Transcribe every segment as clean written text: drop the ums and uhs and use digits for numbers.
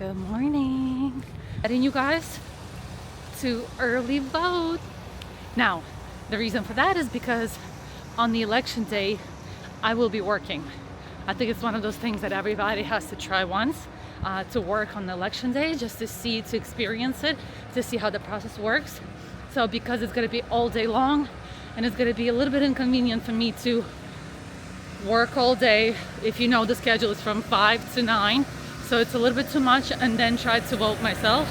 Good morning. Letting you guys to early vote. Now, the reason for that is because on the election day, I will be working. I think it's one of those things that everybody has to try once, to work on the election day, just to see, to experience it, to see how the process works. So because it's going to be all day long and it's going to be a little bit inconvenient for me to work all day, if you know the schedule is from 5 to 9, so it's a little bit too much, and then try to vote myself.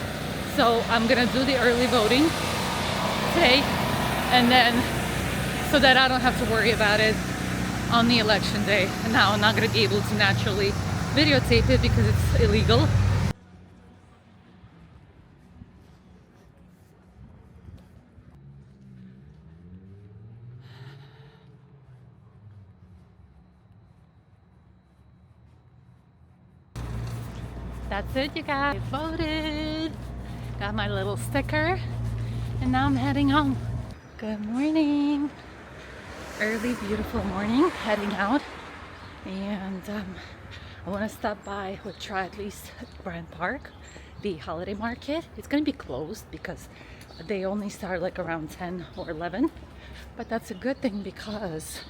So I'm gonna do the early voting today, and then so that I don't have to worry about it on the election day. And now I'm not gonna be able to naturally videotape it because it's illegal. That's it, you guys. I voted. Got my little sticker, and now I'm heading home. Good morning. Early, beautiful morning, heading out. And I want to stop by, or try at least Bryant Park, the holiday market. It's going to be closed because they only start like around 10 or 11. But that's a good thing because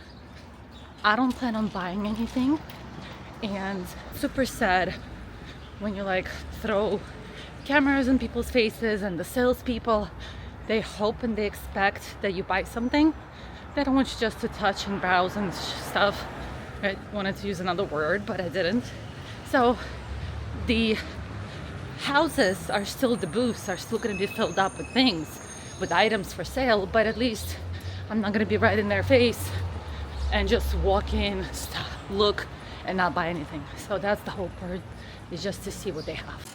I don't plan on buying anything. And super sad when you like throw cameras in people's faces, and the salespeople, they hope and they expect that you buy something. They don't want you just to touch and browse and stuff. I wanted to use another word, but I didn't. So the houses are still, the booths are still going to be filled up with things, with items for sale, but at least I'm not going to be right in their face and just walk in, look, and not buy anything. So that's the whole part, is just to see what they have.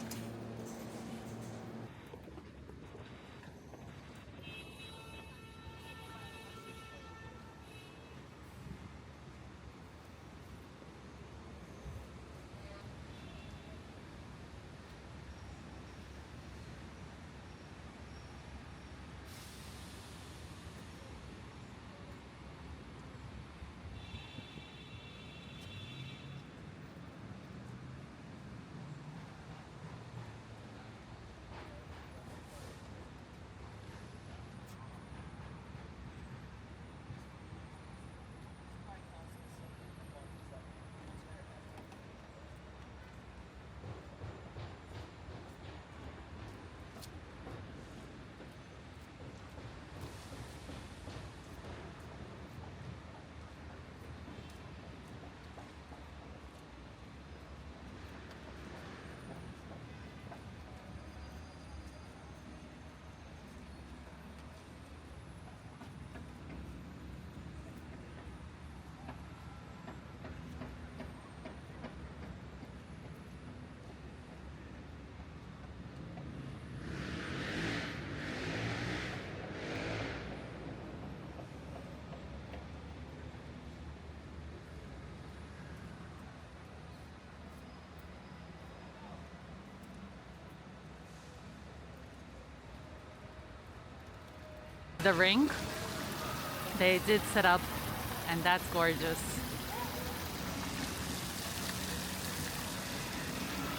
The rink, they did set up, and that's gorgeous.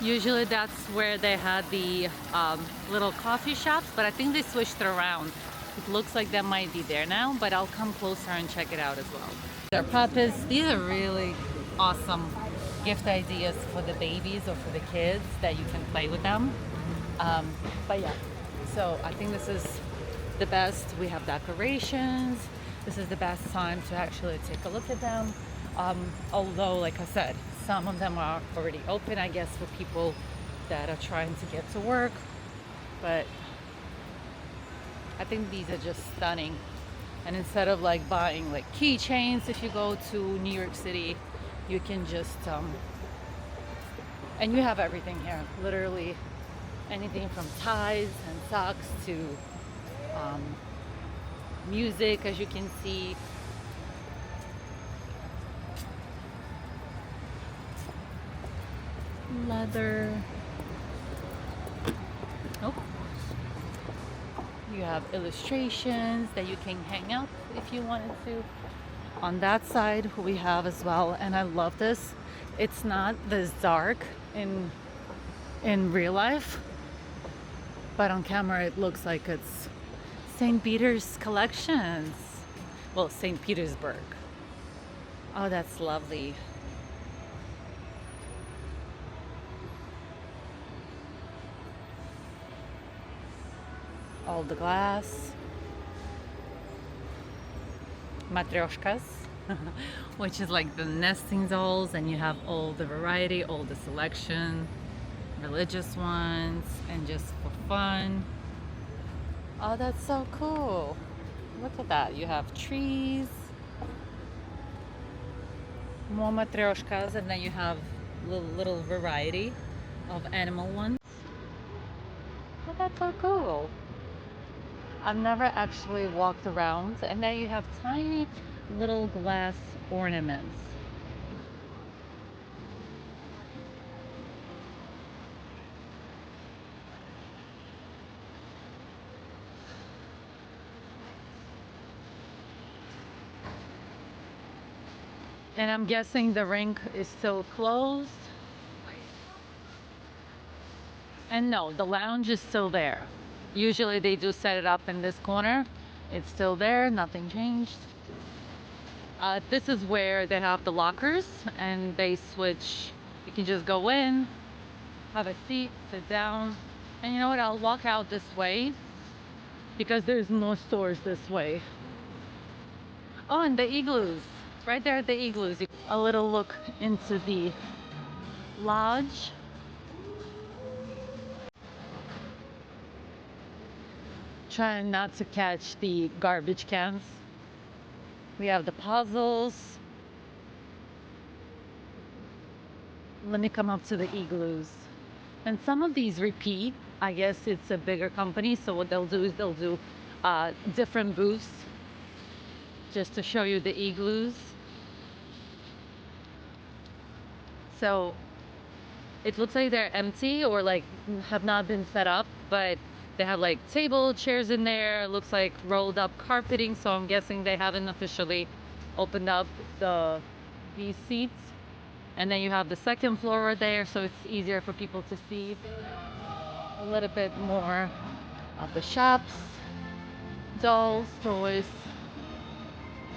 Usually that's where they had the little coffee shops, but I think they switched it around. It looks like that might be there now, but I'll come closer and check it out as well. They're puppets. These are really awesome gift ideas for the babies or for the kids that you can play with them. But yeah, so I think this is the best. We have decorations. This is the best time to actually take a look at them. Although, like I said, some of them are already open, I guess, for people that are trying to get to work. But I think these are just stunning. And instead of like buying like keychains, if you go to New York City, you can just and you have everything here, literally anything from ties and socks to music, as you can see. Leather. Nope. You have illustrations that you can hang up if you wanted to. On that side we have as well, and I love this, it's not this dark in in real life, but on camera it looks like it's St. Peter's collections. Well, St. Petersburg. Oh, that's lovely. All the glass. Matryoshkas, which is like the nesting dolls, and you have all the variety, all the selection, religious ones, and just for fun. Oh, that's so cool. Look at that. You have trees, more matryoshkas, and then you have little variety of animal ones. Oh, that's so cool. I've never actually walked around, and then you have tiny little glass ornaments. And I'm guessing the rink is still closed. And no, the lounge is still there. Usually they do set it up in this corner. It's still there, nothing changed. This is where they have the lockers, and they switch. You can just go in, have a seat, sit down. And you know what? I'll walk out this way because there's no stores this way. Oh, and the igloos. Right there at the igloos. A little look into the lodge. Trying not to catch the garbage cans. We have the puzzles. Let me come up to the igloos. And some of these repeat. I guess it's a bigger company, so what they'll do is they'll do different booths just to show you the igloos. So it looks like they're empty or like have not been set up, but they have like table chairs in there. It looks like rolled up carpeting, so I'm guessing they haven't officially opened up these seats. And then you have the second floor there, so it's easier for people to see a little bit more of the shops, dolls, toys,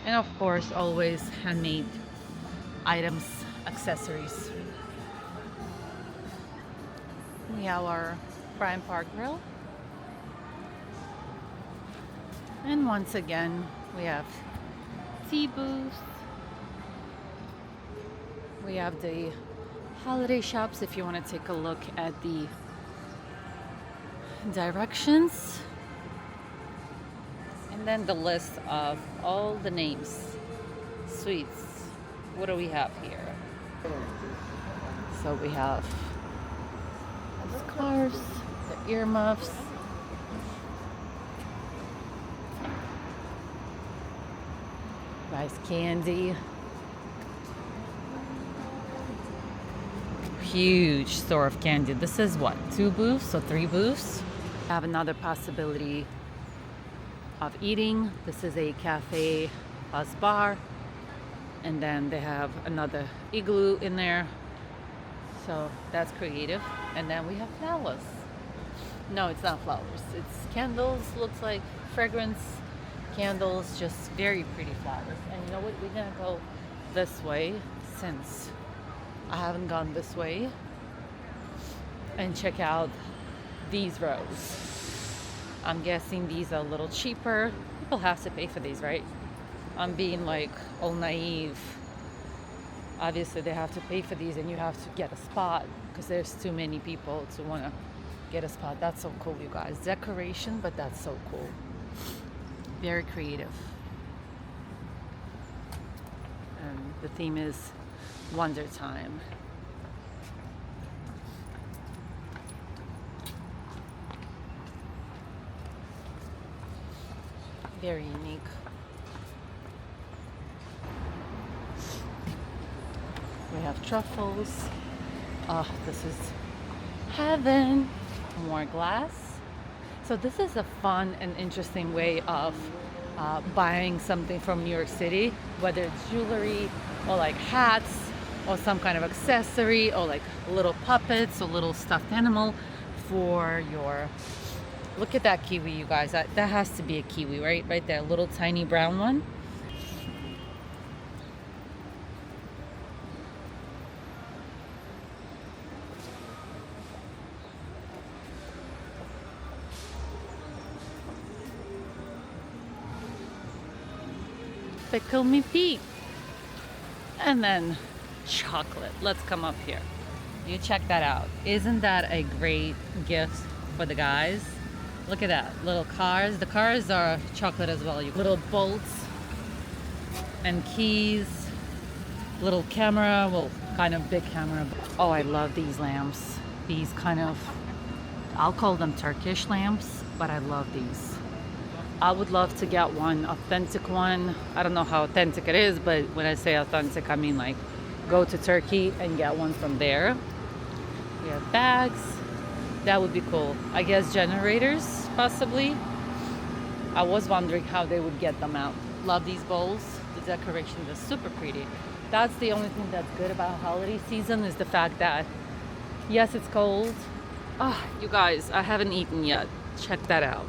and of course always handmade items, accessories. We have our Bryant Park Grill. And once again, we have tea booths. We have the holiday shops if you want to take a look at the directions. And then the list of all the names. Sweets. What do we have here? So we have the scarves, the earmuffs, rice candy. Huge store of candy. This is what, 2 booths or 3 booths? I have another possibility of eating. This is a cafe plus bar, and then they have another igloo in there, so that's creative. And then we have flowers. No, it's not flowers, it's candles. Looks like fragrance candles, just very pretty flowers. And you know what, we're gonna go this way since I haven't gone this way, and check out these rows. I'm guessing these are a little cheaper. People have to pay for these, right? I'm being like all naive. Obviously they have to pay for these, and you have to get a spot because there's too many people to want to get a spot. That's so cool, you guys. Decoration, but that's so cool. Very creative. And the theme is Wonder Time. Very unique. We have truffles. Oh, this is heaven. More glass. So this is a fun and interesting way of buying something from New York City, whether it's jewelry or like hats or some kind of accessory, or like little puppets or little stuffed animal for your... Look at that kiwi, you guys. That has to be a kiwi, right? Right there, little tiny brown one. Pickle me Pete. And then chocolate. Let's come up here. You check that out. Isn't that a great gift for the guys? Look at that. Little cars. The cars are chocolate as well. Little bolts and keys. Little camera. Well, kind of big camera. Oh, I love these lamps. These kind of, I'll call them Turkish lamps, but I love these. I would love to get one, authentic one. I don't know how authentic it is, but when I say authentic, I mean like go to Turkey and get one from there. We have bags. That would be cool. I guess generators, possibly. I was wondering how they would get them out. Love these bowls. The decorations are super pretty. That's the only thing that's good about holiday season is the fact that, yes, it's cold. Ah, you guys, I haven't eaten yet. Check that out.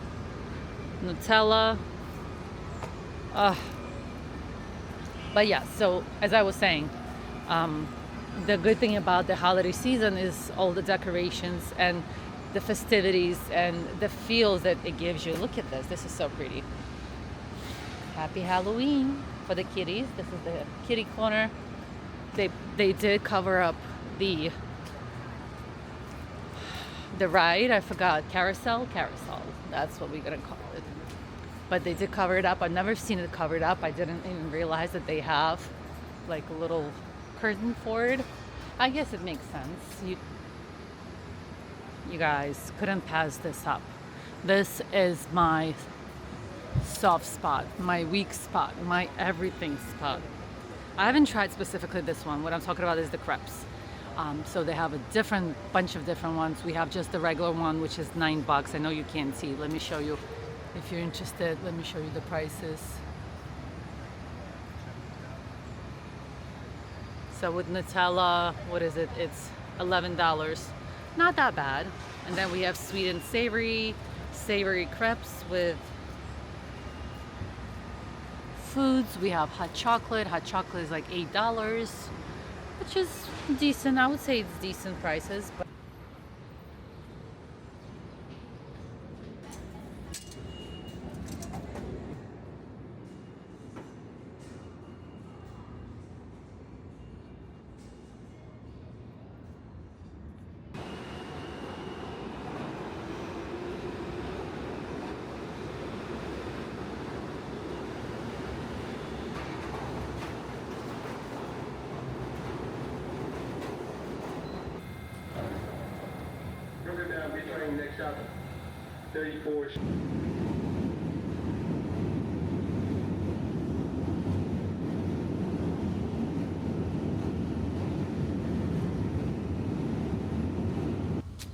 Nutella. But yeah, so as I was saying, the good thing about the holiday season is all the decorations and the festivities and the feels that it gives you. Look at this. This is so pretty. Happy Halloween for the kitties. This is the kitty corner. They did cover up the ride. I forgot. Carousel. That's what we're gonna call it. But they did cover it up. I've never seen it covered up. I didn't even realize that they have like a little curtain for it. I guess it makes sense. You guys couldn't pass this up. This is my soft spot, my weak spot, my everything spot. I haven't tried specifically this one. What I'm talking about is the crepes. So they have a bunch of different ones. We have just the regular one, which is $9. I know you can't see. Let me show you. If you're interested, let me show you the prices. So with Nutella, what is it? It's $11. Not that bad. And then we have sweet and savory crepes with foods. We have hot chocolate. Hot chocolate is like $8, which is decent. I would say it's decent prices. But next stop, 34.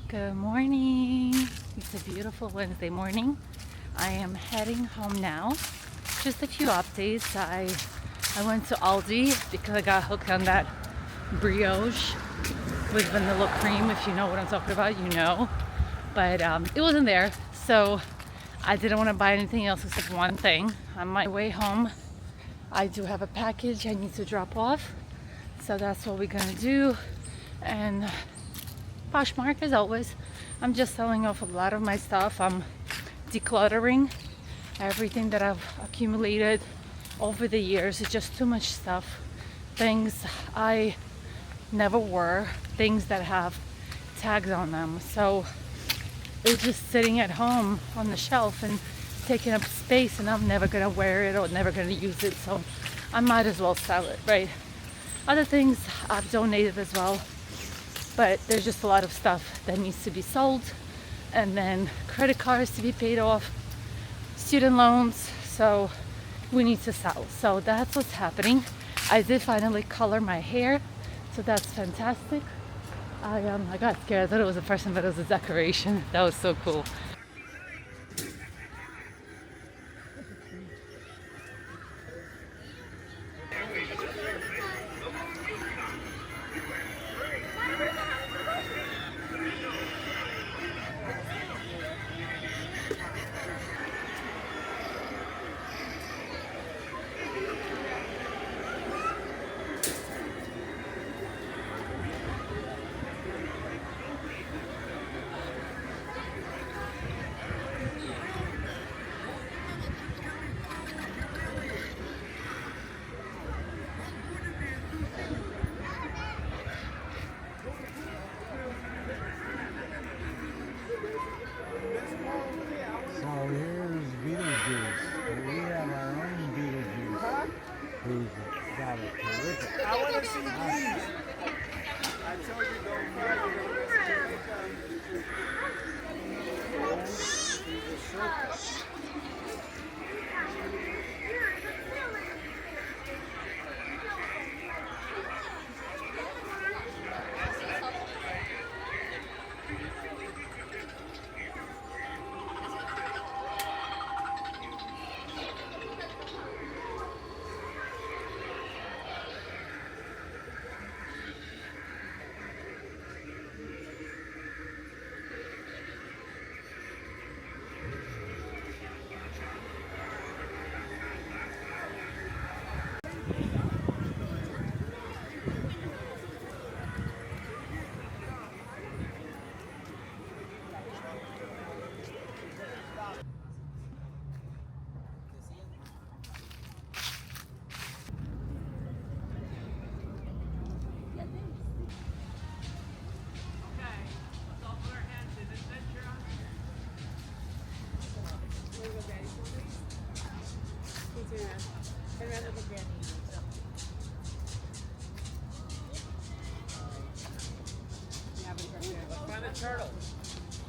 good morning. It's a beautiful Wednesday morning. I am heading home now. Just a few updates. I went to Aldi because I got hooked on that brioche with vanilla cream. If you know what I'm talking about, you know. But it wasn't there, so I didn't want to buy anything else except one thing. On my way home, I do have a package I need to drop off, so that's what we're gonna do. And Poshmark, as always, I'm just selling off a lot of my stuff. I'm decluttering everything that I've accumulated over the years. It's just too much stuff, things I never wore, things that have tags on them, so it's just sitting at home on the shelf and taking up space, and I'm never gonna wear it or never gonna use it, so I might as well sell it, right? Other things I've donated as well, but there's just a lot of stuff that needs to be sold, and then credit cards to be paid off, student loans, so we need to sell. So that's what's happening. I did finally color my hair, so that's fantastic. I got scared. I thought it was a person, but it was a decoration. That was so cool.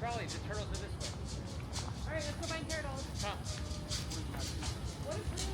trolley. The turtles are this way. All right, let's go find turtles. Come. What is